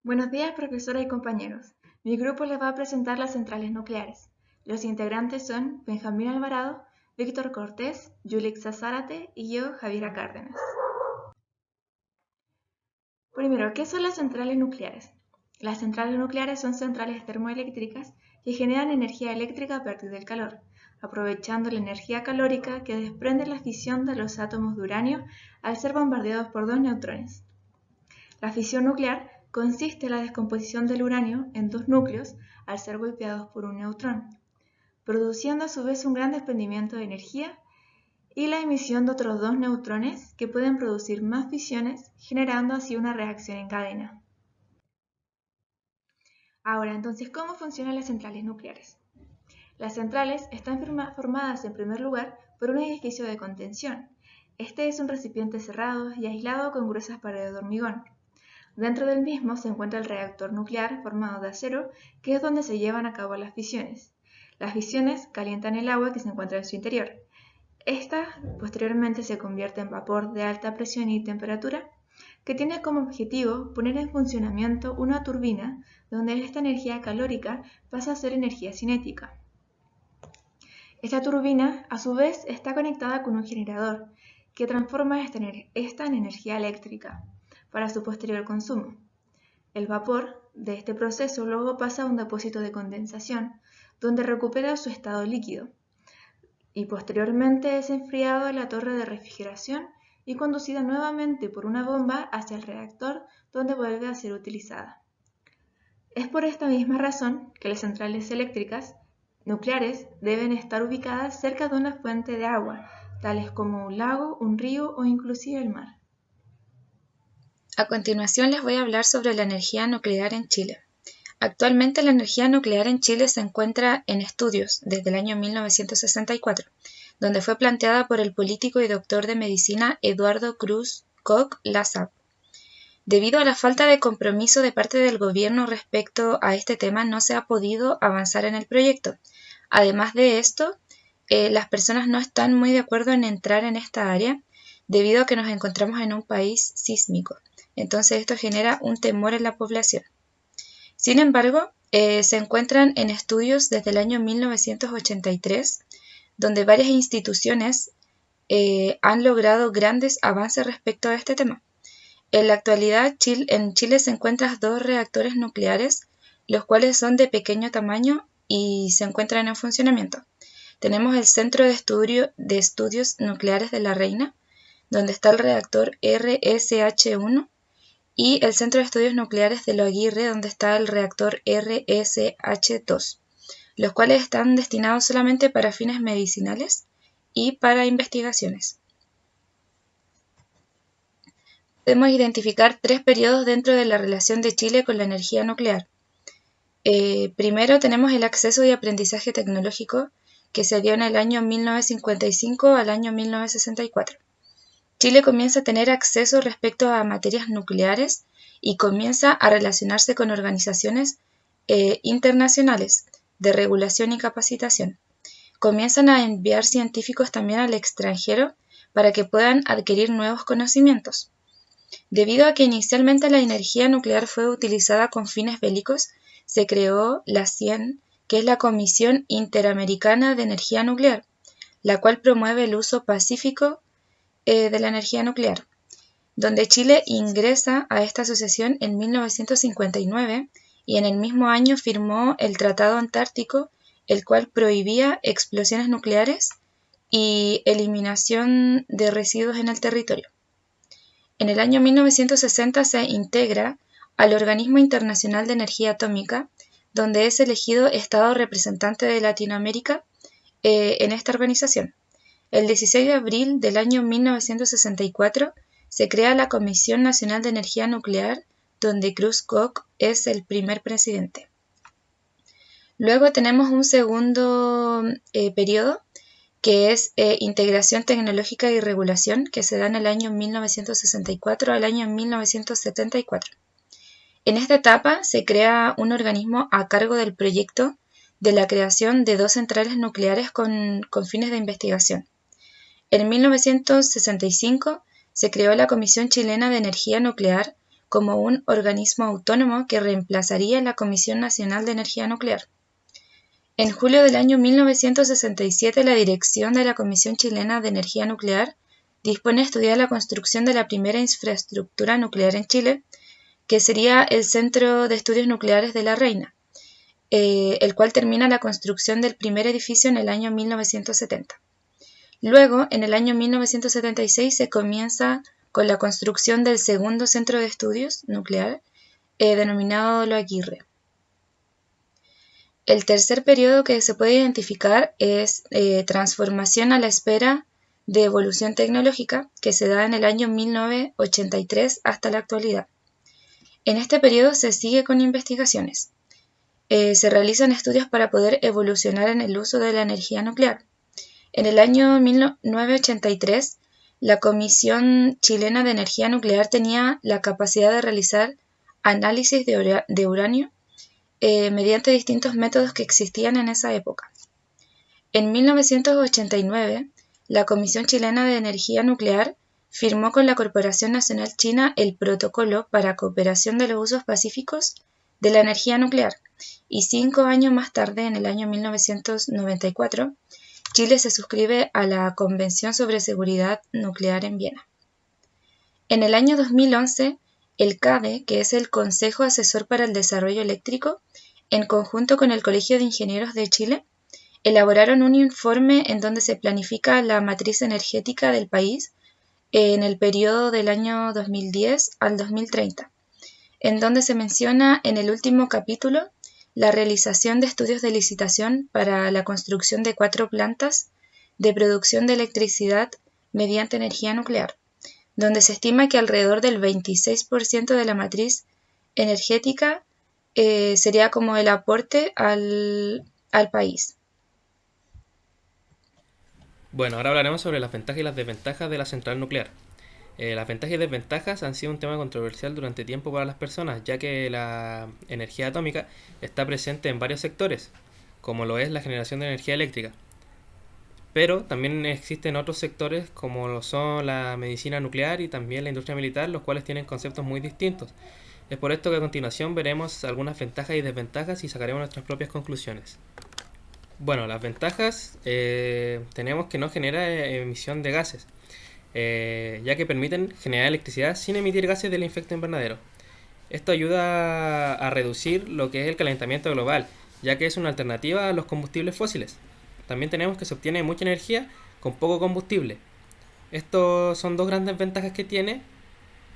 Buenos días, profesora y compañeros. Mi grupo les va a presentar las centrales nucleares. Los integrantes son Benjamín Alvarado, Víctor Cortés, Yulixa Zárate y yo, Javiera Cárdenas. Primero, ¿qué son las centrales nucleares? Las centrales nucleares son centrales termoeléctricas que generan energía eléctrica a partir del calor, aprovechando la energía calórica que desprende la fisión de los átomos de uranio al ser bombardeados por dos neutrones. La fisión nuclear consiste en la descomposición del uranio en dos núcleos al ser golpeados por un neutrón, produciendo a su vez un gran desprendimiento de energía y la emisión de otros dos neutrones que pueden producir más fisiones, generando así una reacción en cadena. Ahora, entonces, ¿cómo funcionan las centrales nucleares? Las centrales están formadas en primer lugar por un edificio de contención. Este es un recipiente cerrado y aislado con gruesas paredes de hormigón. Dentro del mismo se encuentra el reactor nuclear formado de acero, que es donde se llevan a cabo las fisiones. Las fisiones calientan el agua que se encuentra en su interior. Esta posteriormente se convierte en vapor de alta presión y temperatura, que tiene como objetivo poner en funcionamiento una turbina donde esta energía calórica pasa a ser energía cinética. Esta turbina, a su vez, está conectada con un generador que transforma esta en energía eléctrica para su posterior consumo. El vapor de este proceso luego pasa a un depósito de condensación, donde recupera su estado líquido, y posteriormente es enfriado en la torre de refrigeración y conducida nuevamente por una bomba hacia el reactor, donde vuelve a ser utilizada. Es por esta misma razón que las centrales eléctricas nucleares deben estar ubicadas cerca de una fuente de agua, tales como un lago, un río o inclusive el mar. A continuación les voy a hablar sobre la energía nuclear en Chile. Actualmente la energía nuclear en Chile se encuentra en estudios desde el año 1964, donde fue planteada por el político y doctor de medicina Eduardo Cruz Koch Lasap. Debido a la falta de compromiso de parte del gobierno respecto a este tema, no se ha podido avanzar en el proyecto. Además de esto, las personas no están muy de acuerdo en entrar en esta área debido a que nos encontramos en un país sísmico. Entonces esto genera un temor en la población. Sin embargo, se encuentran en estudios desde el año 1983, donde varias instituciones han logrado grandes avances respecto a este tema. En la actualidad, en Chile se encuentran dos reactores nucleares, los cuales son de pequeño tamaño y se encuentran en funcionamiento. Tenemos el Centro de Estudios Nucleares de La Reina, donde está el reactor RSH-1, y el Centro de Estudios Nucleares de Lo Aguirre, donde está el reactor RSH-2, los cuales están destinados solamente para fines medicinales y para investigaciones. Podemos identificar tres periodos dentro de la relación de Chile con la energía nuclear. Primero tenemos el acceso y aprendizaje tecnológico, que se dio en el año 1955 al año 1964. Chile comienza a tener acceso respecto a materias nucleares y comienza a relacionarse con organizaciones internacionales de regulación y capacitación. Comienzan a enviar científicos también al extranjero para que puedan adquirir nuevos conocimientos. Debido a que inicialmente la energía nuclear fue utilizada con fines bélicos, se creó la CIEN, que es la Comisión Interamericana de Energía Nuclear, la cual promueve el uso pacífico de la energía nuclear, donde Chile ingresa a esta asociación en 1959 y en el mismo año firmó el Tratado Antártico, el cual prohibía explosiones nucleares y eliminación de residuos en el territorio. En el año 1960 se integra al Organismo Internacional de Energía Atómica, donde es elegido Estado representante de Latinoamérica en esta organización. El 16 de abril del año 1964 se crea la Comisión Nacional de Energía Nuclear, donde Cruz Koch es el primer presidente. Luego tenemos un segundo periodo, que es Integración Tecnológica y Regulación, que se da en el año 1964 al año 1974. En esta etapa se crea un organismo a cargo del proyecto de la creación de dos centrales nucleares con fines de investigación. En 1965 se creó la Comisión Chilena de Energía Nuclear como un organismo autónomo que reemplazaría la Comisión Nacional de Energía Nuclear. En julio del año 1967, la dirección de la Comisión Chilena de Energía Nuclear dispone a estudiar la construcción de la primera infraestructura nuclear en Chile, que sería el Centro de Estudios Nucleares de La Reina, el cual termina la construcción del primer edificio en el año 1970. Luego, en el año 1976, se comienza con la construcción del segundo Centro de Estudios Nuclear, denominado Lo Aguirre. El tercer periodo que se puede identificar es transformación a la espera de evolución tecnológica, que se da en el año 1983 hasta la actualidad. En este periodo se sigue con investigaciones. Se realizan estudios para poder evolucionar en el uso de la energía nuclear. En el año 1983, la Comisión Chilena de Energía Nuclear tenía la capacidad de realizar análisis de uranio mediante distintos métodos que existían en esa época. En 1989, la Comisión Chilena de Energía Nuclear firmó con la Corporación Nacional China el Protocolo para Cooperación de los Usos Pacíficos de la Energía Nuclear, y 5 años más tarde, en el año 1994, Chile se suscribe a la Convención sobre Seguridad Nuclear en Viena. En el año 2011, el CADE, que es el Consejo Asesor para el Desarrollo Eléctrico, en conjunto con el Colegio de Ingenieros de Chile, elaboraron un informe en donde se planifica la matriz energética del país en el periodo del año 2010 al 2030, en donde se menciona en el último capítulo la realización de estudios de licitación para la construcción de 4 plantas de producción de electricidad mediante energía nuclear, donde se estima que alrededor del 26% de la matriz energética sería como el aporte al país. Bueno, ahora hablaremos sobre las ventajas y las desventajas de la central nuclear. Las ventajas y desventajas han sido un tema controversial durante tiempo para las personas, ya que la energía atómica está presente en varios sectores, como lo es la generación de energía eléctrica. Pero también existen otros sectores como lo son la medicina nuclear y también la industria militar, los cuales tienen conceptos muy distintos. Es por esto que a continuación veremos algunas ventajas y desventajas y sacaremos nuestras propias conclusiones. Bueno, las ventajas tenemos que no genera emisión de gases, ya que permiten generar electricidad sin emitir gases del efecto invernadero. Esto ayuda a reducir lo que es el calentamiento global, ya que es una alternativa a los combustibles fósiles. También tenemos que se obtiene mucha energía con poco combustible. Estos son dos grandes ventajas que tiene.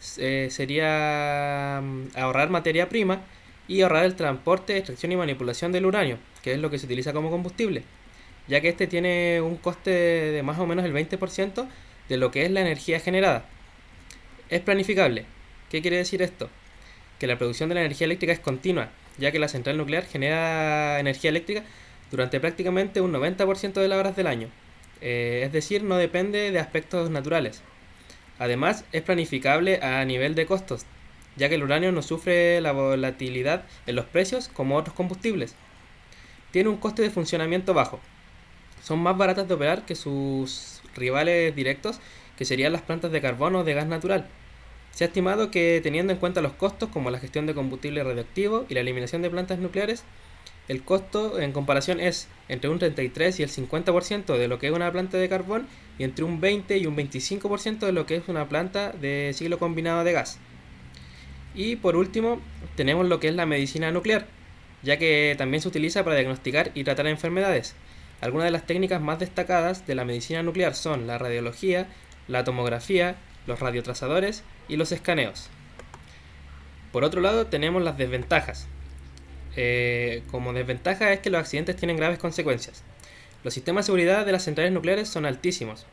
Sería ahorrar materia prima y ahorrar el transporte, extracción y manipulación del uranio, que es lo que se utiliza como combustible, ya que este tiene un coste de más o menos el 20% de lo que es la energía generada. Es planificable. ¿Qué quiere decir esto? Que la producción de la energía eléctrica es continua, ya que la central nuclear genera energía eléctrica durante prácticamente un 90% de las horas del año, es decir, no depende de aspectos naturales. Además, es planificable a nivel de costos, ya que el uranio no sufre la volatilidad en los precios como otros combustibles. Tiene un coste de funcionamiento bajo. Son más baratas de operar que sus rivales directos, que serían las plantas de carbón o de gas natural. Se ha estimado que, teniendo en cuenta los costos como la gestión de combustible radioactivo y la eliminación de plantas nucleares, el costo en comparación es entre un 33 y el 50% de lo que es una planta de carbón y entre un 20 y un 25% de lo que es una planta de ciclo combinado de gas. Y por último, tenemos lo que es la medicina nuclear, ya que también se utiliza para diagnosticar y tratar enfermedades. Algunas de las técnicas más destacadas de la medicina nuclear son la radiología, la tomografía, los radiotrazadores y los escaneos. Por otro lado, tenemos las desventajas. Como desventaja es que los accidentes tienen graves consecuencias. Los sistemas de seguridad de las centrales nucleares son altísimos.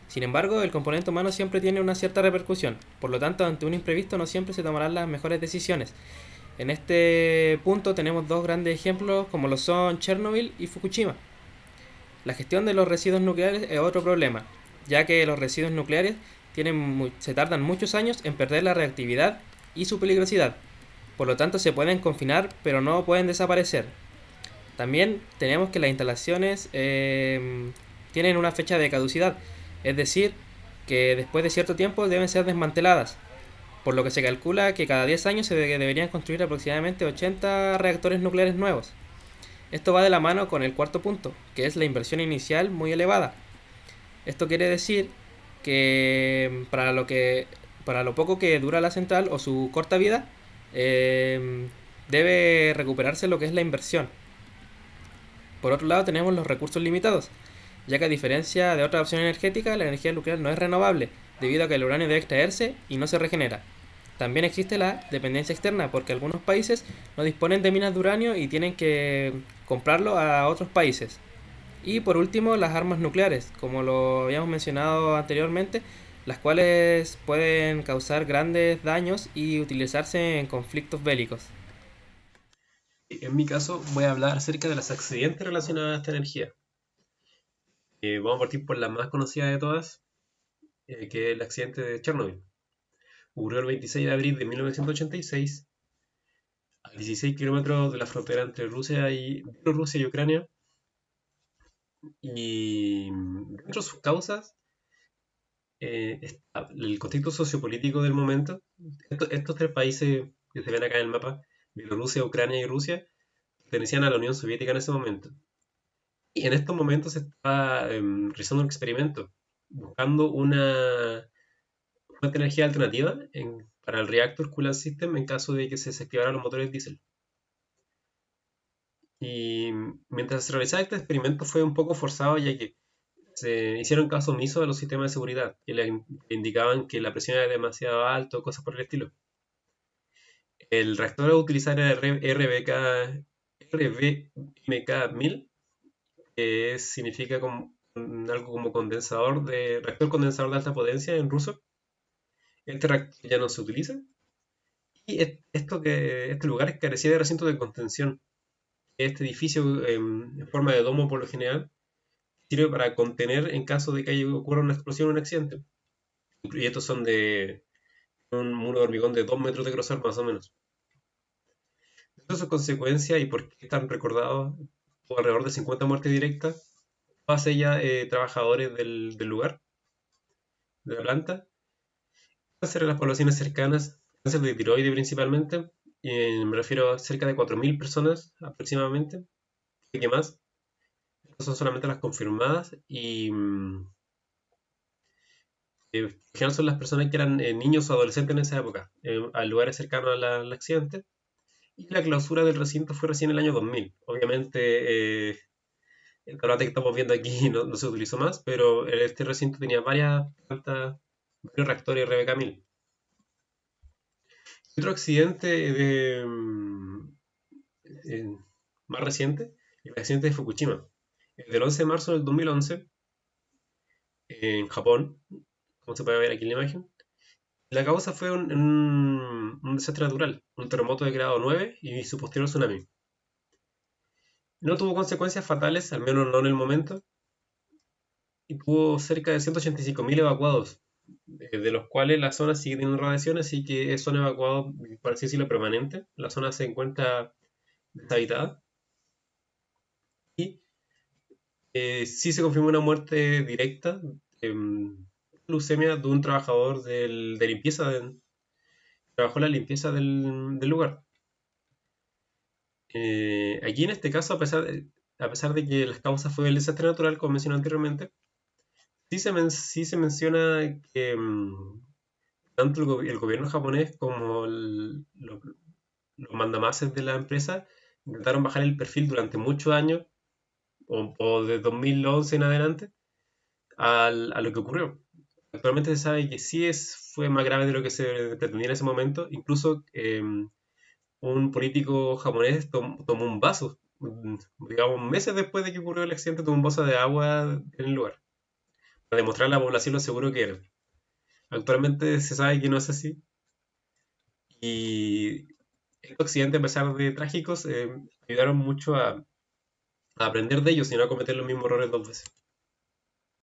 Sin embargo, el componente humano siempre tiene una cierta repercusión, por lo tanto, ante un imprevisto no siempre se tomarán las mejores decisiones. En este punto tenemos dos grandes ejemplos como lo son Chernobyl y Fukushima. La gestión de los residuos nucleares es otro problema, ya que los residuos nucleares se tardan muchos años en perder la reactividad y su peligrosidad. Por lo tanto, se pueden confinar, pero no pueden desaparecer. También tenemos que las instalaciones tienen una fecha de caducidad, es decir, que después de cierto tiempo deben ser desmanteladas. por lo que se calcula que cada 10 años deberían construir aproximadamente 80 reactores nucleares nuevos. Esto va de la mano con el cuarto punto, que es la inversión inicial muy elevada. Esto quiere decir que para lo poco que dura la central o su corta vida, debe recuperarse lo que es la inversión. Por otro lado, tenemos los recursos limitados, ya que a diferencia de otras opciones energéticas, la energía nuclear no es renovable, debido a que el uranio debe extraerse y no se regenera. También existe la dependencia externa, porque algunos países no disponen de minas de uranio y tienen que comprarlo a otros países. Y por último, las armas nucleares, como lo habíamos mencionado anteriormente, las cuales pueden causar grandes daños y utilizarse en conflictos bélicos. En mi caso, voy a hablar acerca de los accidentes relacionados a esta energía. Vamos a partir por la más conocida de todas, que es el accidente de Chernobyl. Ocurrió el 26 de abril de 1986, a 16 kilómetros de la frontera entre Bielorrusia y Ucrania. Y dentro de sus causas está el contexto sociopolítico del momento. Estos tres países que se ven acá en el mapa, Bielorrusia, Ucrania y Rusia, pertenecían a la Unión Soviética en ese momento. Y en estos momentos se está realizando un experimento buscando una fuente de energía alternativa para el Reactor Coolant System en caso de que se desactivaran los motores diésel. Y mientras se realizaba este experimento fue un poco forzado, ya que se hicieron caso omiso a los sistemas de seguridad que le indicaban que la presión era demasiado alta o cosas por el estilo. El reactor a utilizar era RBMK-1000, que significa algo como reactor condensador de alta potencia en ruso. Este reactor ya no se utiliza. Y este lugar carecía de recinto de contención. Este edificio en forma de domo por lo general sirve para contener en caso de que ocurra una explosión o un accidente. Y estos son de un muro de hormigón de 2 metros de grosor más o menos. Esto es su consecuencia y por qué están recordados alrededor de 50 muertes directas, todas ellas trabajadores del lugar, de la planta. Cáncer en las poblaciones cercanas, cáncer de tiroides principalmente, y me refiero a cerca de 4.000 personas aproximadamente, y que más. Estas son solamente las confirmadas y al final son las personas que eran niños o adolescentes en esa época, a lugares cercanos al accidente. Y la clausura del recinto fue recién en el año 2000. Obviamente, el tablate que estamos viendo aquí no se utilizó más, pero este recinto tenía varias plantas, varios reactores RBK-1000. Otro accidente más reciente, el accidente de Fukushima. Del 11 de marzo del 2011, en Japón, como se puede ver aquí en la imagen. La causa fue un desastre natural, un terremoto de grado 9 y su posterior tsunami. No tuvo consecuencias fatales, al menos no en el momento, y tuvo cerca de 185.000 evacuados, de los cuales la zona sigue teniendo radiación, así que son evacuados, por así decirlo, permanente. La zona se encuentra deshabitada. Y sí se confirmó una muerte directa, leucemia, de un trabajador de limpieza, trabajó la limpieza del lugar. Aquí en este caso, a pesar de que las causas fue el desastre natural, como mencioné anteriormente, sí se menciona que tanto el gobierno japonés como los mandamases de la empresa intentaron bajar el perfil durante muchos años, o de 2011 en adelante, a lo que ocurrió. Actualmente se sabe que fue más grave de lo que se pretendía en ese momento. Incluso un político japonés tomó un vaso, digamos, meses después de que ocurrió el accidente, tomó un vaso de agua en el lugar, para demostrar a la población lo seguro que era. Actualmente se sabe que no es así. Y estos accidentes, a pesar de trágicos, ayudaron mucho a aprender de ellos y no a cometer los mismos errores dos veces.